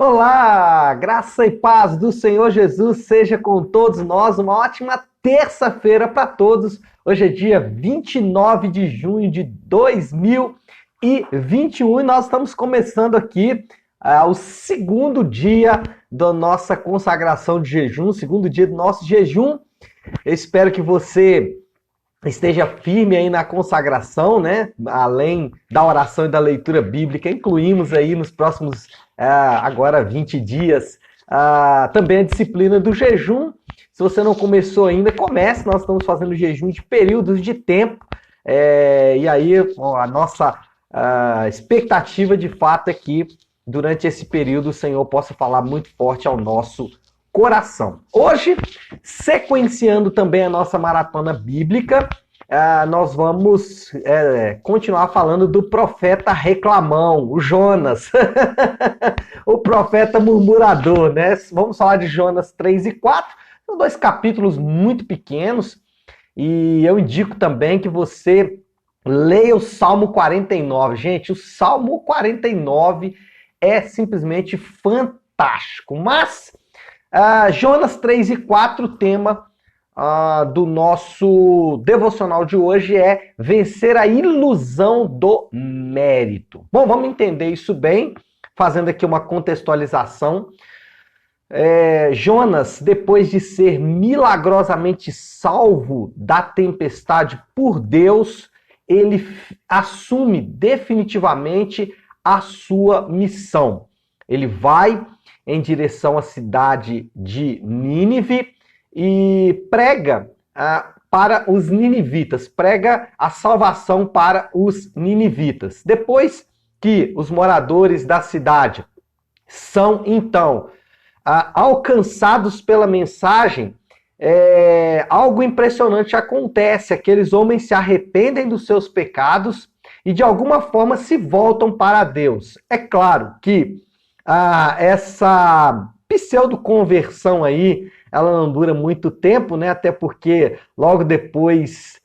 Olá, graça e paz do Senhor Jesus seja com todos nós. Uma ótima terça-feira para todos. Hoje é dia 29 de junho de 2021 e nós estamos começando aqui o segundo dia da nossa consagração de jejum, segundo dia do nosso jejum. Eu espero que você esteja firme aí na consagração, né? Além da oração e da leitura bíblica, incluímos aí nos próximos, agora 20 dias, também a disciplina do jejum. Se você não começou ainda, comece. Nós estamos fazendo jejum de períodos de tempo. E aí a nossa expectativa de fato é que durante esse período o Senhor possa falar muito forte ao nosso coração. Hoje, sequenciando também a nossa maratona bíblica, nós vamos continuar falando do profeta reclamão, o Jonas, o profeta murmurador, né? Vamos falar de Jonas 3 e 4, são dois capítulos muito pequenos, e eu indico também que você leia o Salmo 49. Gente, o Salmo 49 é simplesmente fantástico, mas Jonas 3 e 4, o tema do nosso devocional de hoje é vencer a ilusão do mérito. Bom, vamos entender isso bem, fazendo aqui uma contextualização. Jonas, depois de ser milagrosamente salvo da tempestade por Deus, ele assume definitivamente a sua missão. Ele vai em direção à cidade de Nínive e prega para os ninivitas, prega a salvação para os ninivitas. Depois que os moradores da cidade são, então, alcançados pela mensagem, algo impressionante acontece. Aqueles homens se arrependem dos seus pecados e, de alguma forma, se voltam para Deus. É claro que essa pseudo-conversão aí, ela não dura muito tempo, né? Até porque logo depois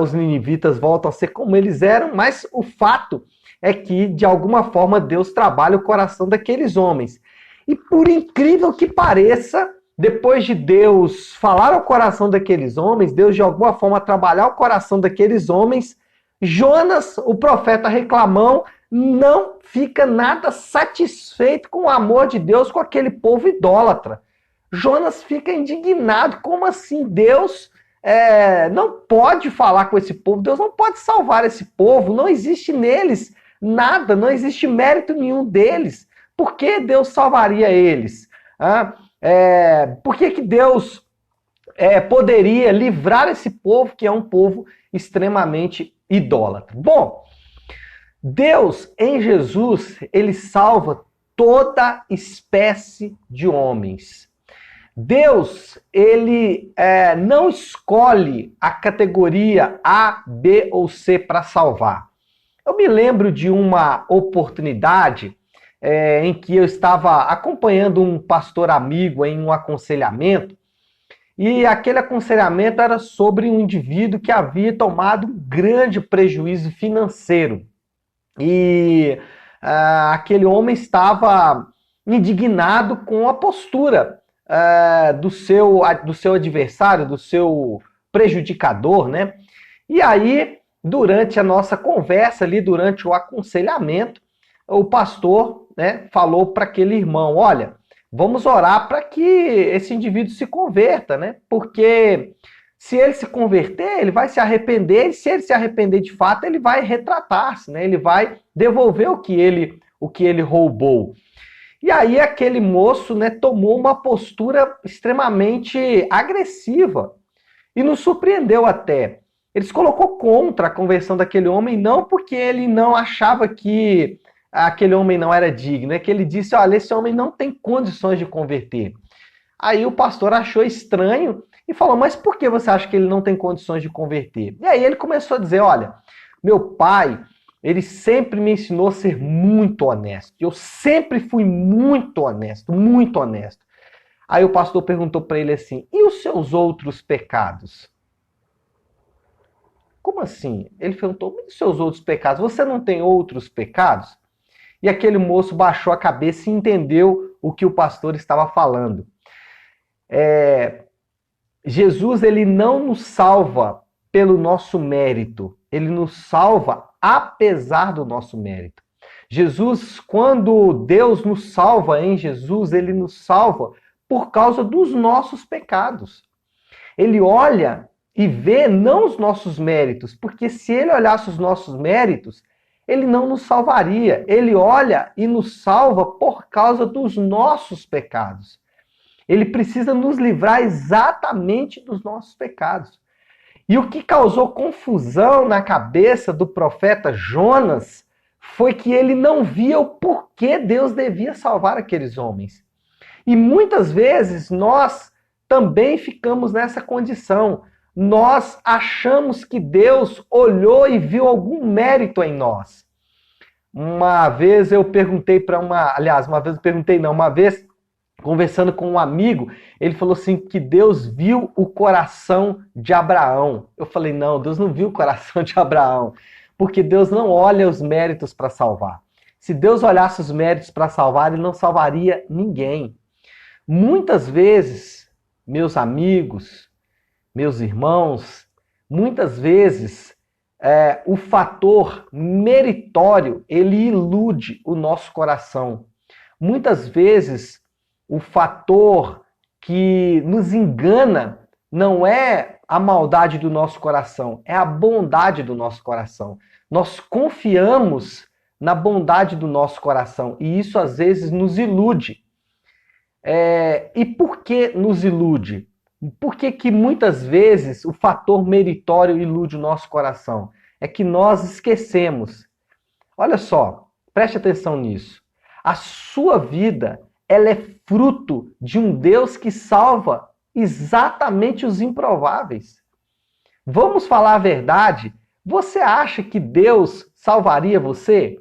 os ninivitas voltam a ser como eles eram, mas o fato é que, de alguma forma, Deus trabalha o coração daqueles homens. E por incrível que pareça, depois de Deus falar ao coração daqueles homens, Deus de alguma forma trabalhar o coração daqueles homens, Jonas, o profeta reclamão, não fica nada satisfeito com o amor de Deus com aquele povo idólatra. Jonas fica indignado. Como assim? Deus não pode falar com esse povo, Deus não pode salvar esse povo, não existe neles nada, não existe mérito nenhum deles. Por que Deus salvaria eles? Por que Deus poderia livrar esse povo, que é um povo extremamente idólatra? Bom, Deus, em Jesus, ele salva toda espécie de homens. Deus, ele não escolhe a categoria A, B ou C para salvar. Eu me lembro de uma oportunidade em que eu estava acompanhando um pastor amigo em um aconselhamento, e aquele aconselhamento era sobre um indivíduo que havia tomado um grande prejuízo financeiro. E aquele homem estava indignado com a postura do seu adversário, do seu prejudicador, né? E aí, durante a nossa conversa ali, durante o aconselhamento, o pastor, né, falou para aquele irmão: olha, vamos orar para que esse indivíduo se converta, né? Porque se ele se converter, ele vai se arrepender, e se ele se arrepender de fato, ele vai retratar-se, né? Ele vai devolver o que ele roubou. E aí aquele moço, né, tomou uma postura extremamente agressiva e nos surpreendeu até. Ele se colocou contra a conversão daquele homem, não porque ele não achava que aquele homem não era digno, é que ele disse: olha, esse homem não tem condições de converter. Aí o pastor achou estranho e falou: mas por que você acha que ele não tem condições de converter? E aí ele começou a dizer: olha, meu pai, ele sempre me ensinou a ser muito honesto. Eu sempre fui muito honesto, muito honesto. Aí o pastor perguntou para ele assim: e os seus outros pecados? Como assim? Ele perguntou: e os seus outros pecados? Você não tem outros pecados? E aquele moço baixou a cabeça e entendeu o que o pastor estava falando. Jesus, ele não nos salva pelo nosso mérito, ele nos salva apesar do nosso mérito. Jesus, quando Deus nos salva em Jesus, ele nos salva por causa dos nossos pecados. Ele olha e vê não os nossos méritos, porque se ele olhasse os nossos méritos, ele não nos salvaria. Ele olha e nos salva por causa dos nossos pecados. Ele precisa nos livrar exatamente dos nossos pecados. E o que causou confusão na cabeça do profeta Jonas foi que ele não via o porquê Deus devia salvar aqueles homens. E muitas vezes nós também ficamos nessa condição. Nós achamos que Deus olhou e viu algum mérito em nós. Uma vez conversando com um amigo, ele falou assim que Deus viu o coração de Abraão. Eu falei, não, Deus não viu o coração de Abraão, porque Deus não olha os méritos para salvar. Se Deus olhasse os méritos para salvar, ele não salvaria ninguém. Muitas vezes, meus amigos, meus irmãos, muitas vezes o fator meritório, ele ilude o nosso coração. Muitas vezes, o fator que nos engana não é a maldade do nosso coração, é a bondade do nosso coração. Nós confiamos na bondade do nosso coração e isso às vezes nos ilude. E por que nos ilude? Por que muitas vezes o fator meritório ilude o nosso coração? É que nós esquecemos. Olha só, preste atenção nisso. A sua vida, ela é fruto de um Deus que salva exatamente os improváveis. Vamos falar a verdade? Você acha que Deus salvaria você?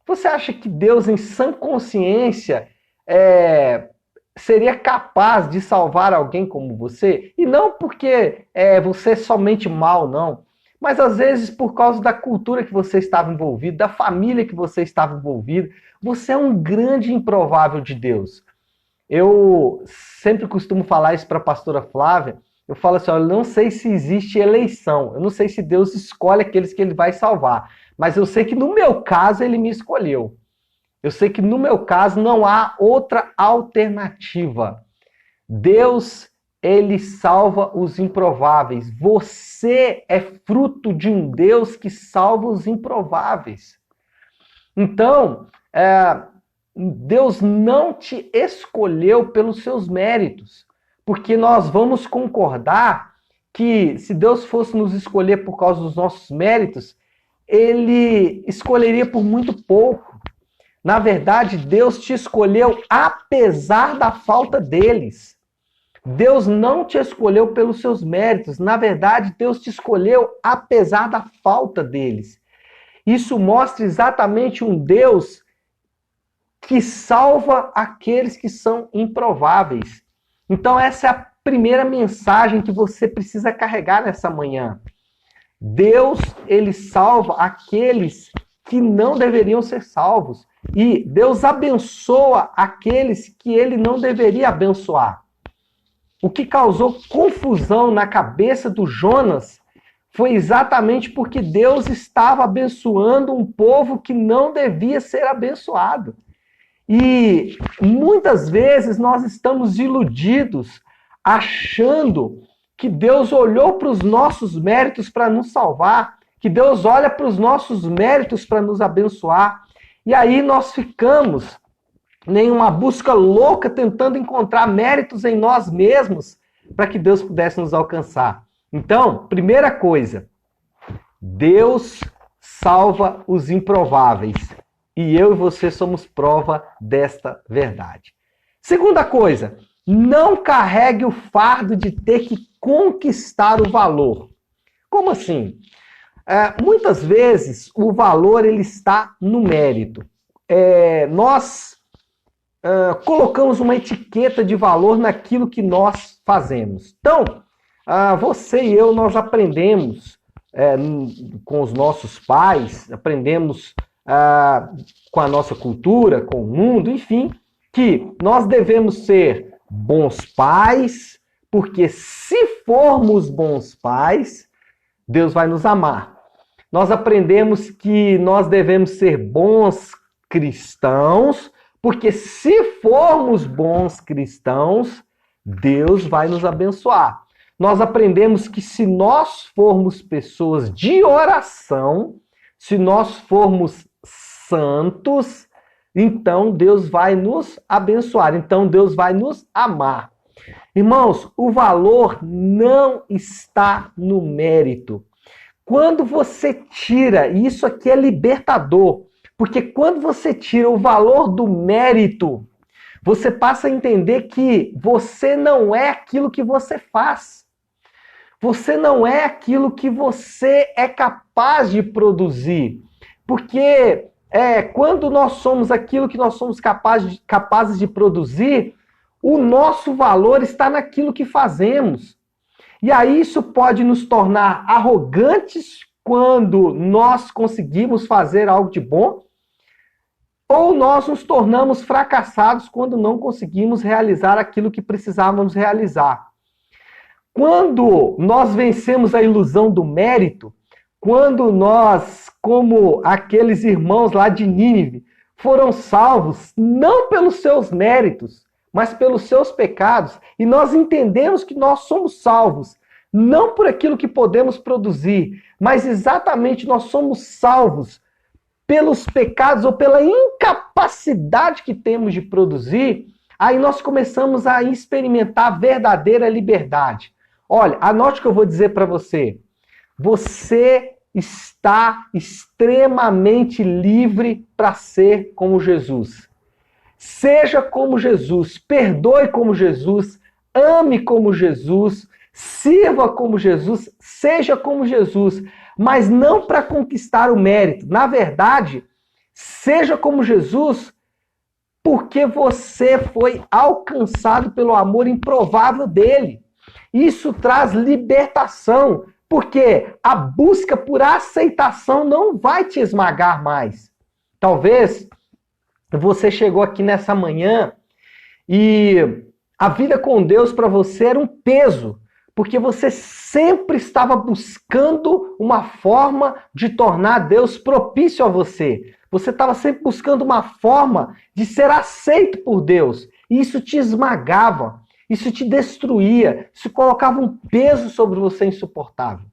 Você acha que Deus, em sã consciência, seria capaz de salvar alguém como você? E não porque você é somente mal, não. Mas às vezes por causa da cultura que você estava envolvido, da família que você estava envolvido, você é um grande improvável de Deus. Eu sempre costumo falar isso para a pastora Flávia. Eu falo assim, eu não sei se existe eleição. Eu não sei se Deus escolhe aqueles que ele vai salvar. Mas eu sei que no meu caso ele me escolheu. Eu sei que no meu caso não há outra alternativa. Deus, ele salva os improváveis. Você é fruto de um Deus que salva os improváveis. Então, Deus não te escolheu pelos seus méritos, porque nós vamos concordar que se Deus fosse nos escolher por causa dos nossos méritos, ele escolheria por muito pouco. Na verdade, Deus te escolheu apesar da falta deles. Deus não te escolheu pelos seus méritos. Na verdade, Deus te escolheu apesar da falta deles. Isso mostra exatamente um Deus que salva aqueles que são improváveis. Então essa é a primeira mensagem que você precisa carregar nessa manhã. Deus, ele salva aqueles que não deveriam ser salvos. E Deus abençoa aqueles que ele não deveria abençoar. O que causou confusão na cabeça do Jonas foi exatamente porque Deus estava abençoando um povo que não devia ser abençoado. E muitas vezes nós estamos iludidos, achando que Deus olhou para os nossos méritos para nos salvar, que Deus olha para os nossos méritos para nos abençoar. E aí nós ficamos em uma busca louca tentando encontrar méritos em nós mesmos para que Deus pudesse nos alcançar. Então, primeira coisa, Deus salva os improváveis. E eu e você somos prova desta verdade. Segunda coisa, não carregue o fardo de ter que conquistar o valor. Como assim? Muitas vezes o valor ele está no mérito. Nós colocamos uma etiqueta de valor naquilo que nós fazemos. Então, você e eu, nós aprendemos com os nossos pais, aprendemos com a nossa cultura, com o mundo, enfim, que nós devemos ser bons pais, porque se formos bons pais, Deus vai nos amar. Nós aprendemos que nós devemos ser bons cristãos, porque se formos bons cristãos, Deus vai nos abençoar. Nós aprendemos que se nós formos pessoas de oração, se nós formos santos, então Deus vai nos abençoar, então Deus vai nos amar. Irmãos, o valor não está no mérito. Quando você tira, e isso aqui é libertador, porque quando você tira o valor do mérito, você passa a entender que você não é aquilo que você faz. Você não é aquilo que você é capaz de produzir. Porque quando nós somos aquilo que nós somos capazes de produzir, o nosso valor está naquilo que fazemos. E aí isso pode nos tornar arrogantes quando nós conseguimos fazer algo de bom, ou nós nos tornamos fracassados quando não conseguimos realizar aquilo que precisávamos realizar. Quando nós vencemos a ilusão do mérito, quando nós, como aqueles irmãos lá de Nínive, foram salvos não pelos seus méritos, mas pelos seus pecados, e nós entendemos que nós somos salvos não por aquilo que podemos produzir, mas exatamente nós somos salvos pelos pecados ou pela incapacidade que temos de produzir, aí nós começamos a experimentar a verdadeira liberdade. Olha, anote o que eu vou dizer para você. Você está extremamente livre para ser como Jesus. Seja como Jesus, perdoe como Jesus, ame como Jesus, sirva como Jesus, seja como Jesus, mas não para conquistar o mérito. Na verdade, seja como Jesus porque você foi alcançado pelo amor improvável dele. Isso traz libertação, porque a busca por aceitação não vai te esmagar mais. Talvez você chegou aqui nessa manhã e a vida com Deus para você era um peso, porque você sempre estava buscando uma forma de tornar Deus propício a você. Você estava sempre buscando uma forma de ser aceito por Deus. E isso te esmagava, isso te destruía, isso colocava um peso sobre você insuportável.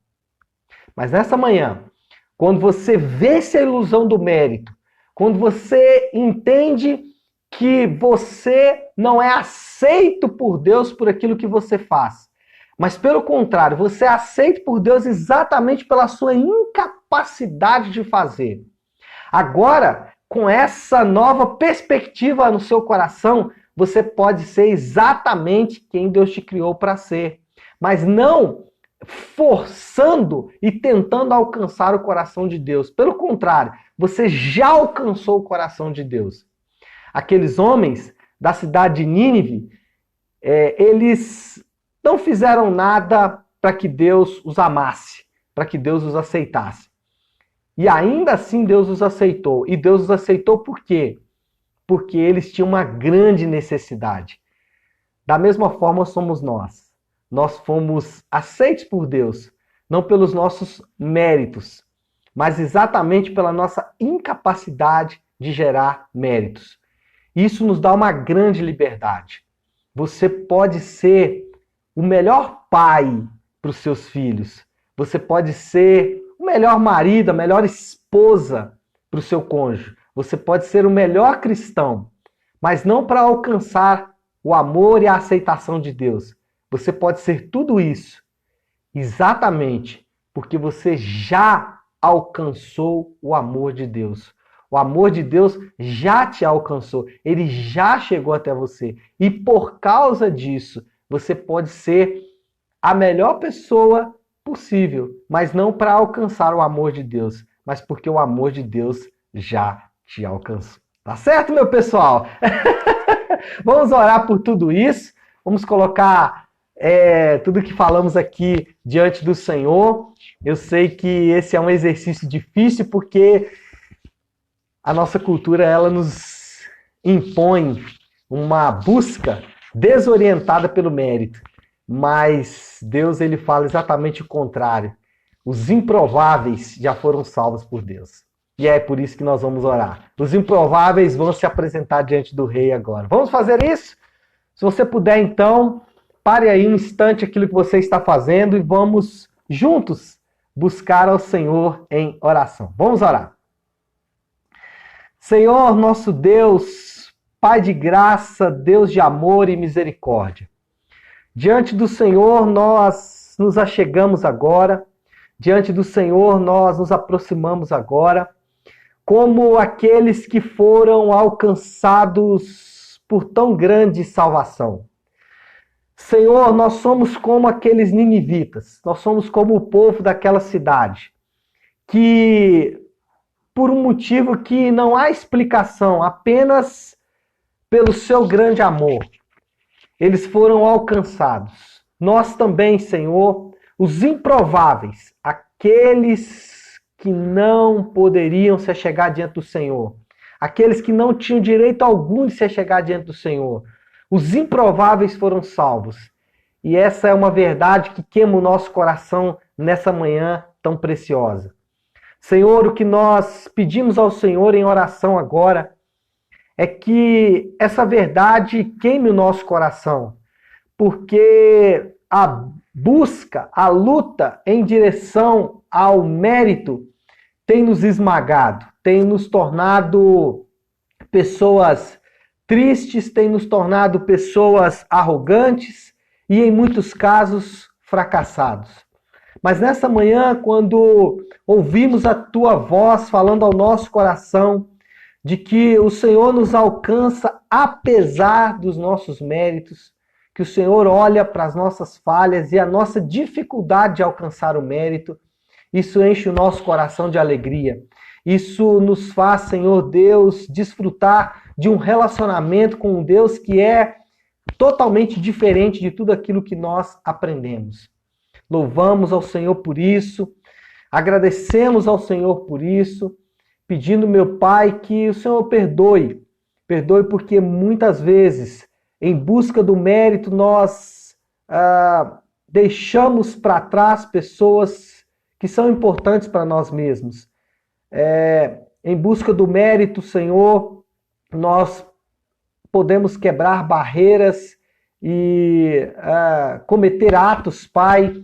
Mas nessa manhã, quando você vence a ilusão do mérito, quando você entende que você não é aceito por Deus por aquilo que você faz, mas pelo contrário, você é aceito por Deus exatamente pela sua incapacidade de fazer. Agora, com essa nova perspectiva no seu coração, você pode ser exatamente quem Deus te criou para ser, mas não forçando e tentando alcançar o coração de Deus. Pelo contrário, você já alcançou o coração de Deus. Aqueles homens da cidade de Nínive, eles não fizeram nada para que Deus os amasse, para que Deus os aceitasse. E ainda assim Deus os aceitou. E Deus os aceitou por quê? Porque eles tinham uma grande necessidade. Da mesma forma somos nós. Nós fomos aceitos por Deus, não pelos nossos méritos, mas exatamente pela nossa incapacidade de gerar méritos. Isso nos dá uma grande liberdade. Você pode ser o melhor pai para os seus filhos. Você pode ser o melhor marido, a melhor esposa para o seu cônjuge. Você pode ser o melhor cristão, mas não para alcançar o amor e a aceitação de Deus. Você pode ser tudo isso exatamente porque você já alcançou o amor de Deus. O amor de Deus já te alcançou. Ele já chegou até você. E por causa disso, você pode ser a melhor pessoa possível, mas não para alcançar o amor de Deus, mas porque o amor de Deus já te alcançou. Tá certo, meu pessoal? Vamos orar por tudo isso. Vamos colocar tudo que falamos aqui diante do Senhor. Eu sei que esse é um exercício difícil porque a nossa cultura ela nos impõe uma busca desorientada pelo mérito, mas Deus ele fala exatamente o contrário. Os improváveis já foram salvos por Deus. E é por isso que nós vamos orar. Os improváveis vão se apresentar diante do rei agora. Vamos fazer isso? Se você puder, então, pare aí um instante aquilo que você está fazendo e vamos juntos buscar ao Senhor em oração. Vamos orar. Senhor, nosso Deus, Pai de graça, Deus de amor e misericórdia. Diante do Senhor nós nos achegamos agora, diante do Senhor nós nos aproximamos agora, como aqueles que foram alcançados por tão grande salvação. Senhor, nós somos como aqueles ninivitas, nós somos como o povo daquela cidade, que por um motivo que não há explicação, apenas pelo seu grande amor, eles foram alcançados. Nós também, Senhor, os improváveis, aqueles que não poderiam se chegar diante do Senhor, aqueles que não tinham direito algum de se chegar diante do Senhor, os improváveis foram salvos. E essa é uma verdade que queima o nosso coração nessa manhã tão preciosa. Senhor, o que nós pedimos ao Senhor em oração agora é que essa verdade queime o nosso coração, porque a busca, a luta em direção ao mérito tem nos esmagado, tem nos tornado pessoas tristes, tem nos tornado pessoas arrogantes e, em muitos casos, fracassados. Mas nessa manhã, quando ouvimos a Tua voz falando ao nosso coração de que o Senhor nos alcança apesar dos nossos méritos, que o Senhor olha para as nossas falhas e a nossa dificuldade de alcançar o mérito, isso enche o nosso coração de alegria. Isso nos faz, Senhor Deus, desfrutar de um relacionamento com um Deus que é totalmente diferente de tudo aquilo que nós aprendemos. Louvamos ao Senhor por isso, agradecemos ao Senhor por isso, pedindo, meu Pai, que o Senhor perdoe. Perdoe porque muitas vezes, em busca do mérito, nós deixamos para trás pessoas que são importantes para nós mesmos. Em busca do mérito, Senhor, nós podemos quebrar barreiras e cometer atos, Pai,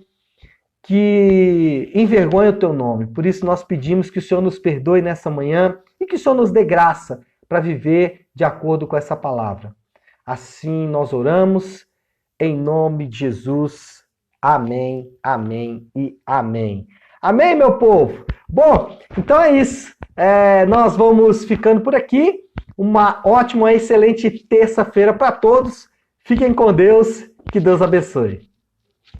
que envergonham o Teu nome. Por isso nós pedimos que o Senhor nos perdoe nessa manhã e que o Senhor nos dê graça para viver de acordo com essa palavra. Assim nós oramos, em nome de Jesus. Amém, amém e amém. Amém, meu povo? Bom, então é isso. Nós vamos ficando por aqui. Uma ótima, excelente terça-feira para todos. Fiquem com Deus. Que Deus abençoe.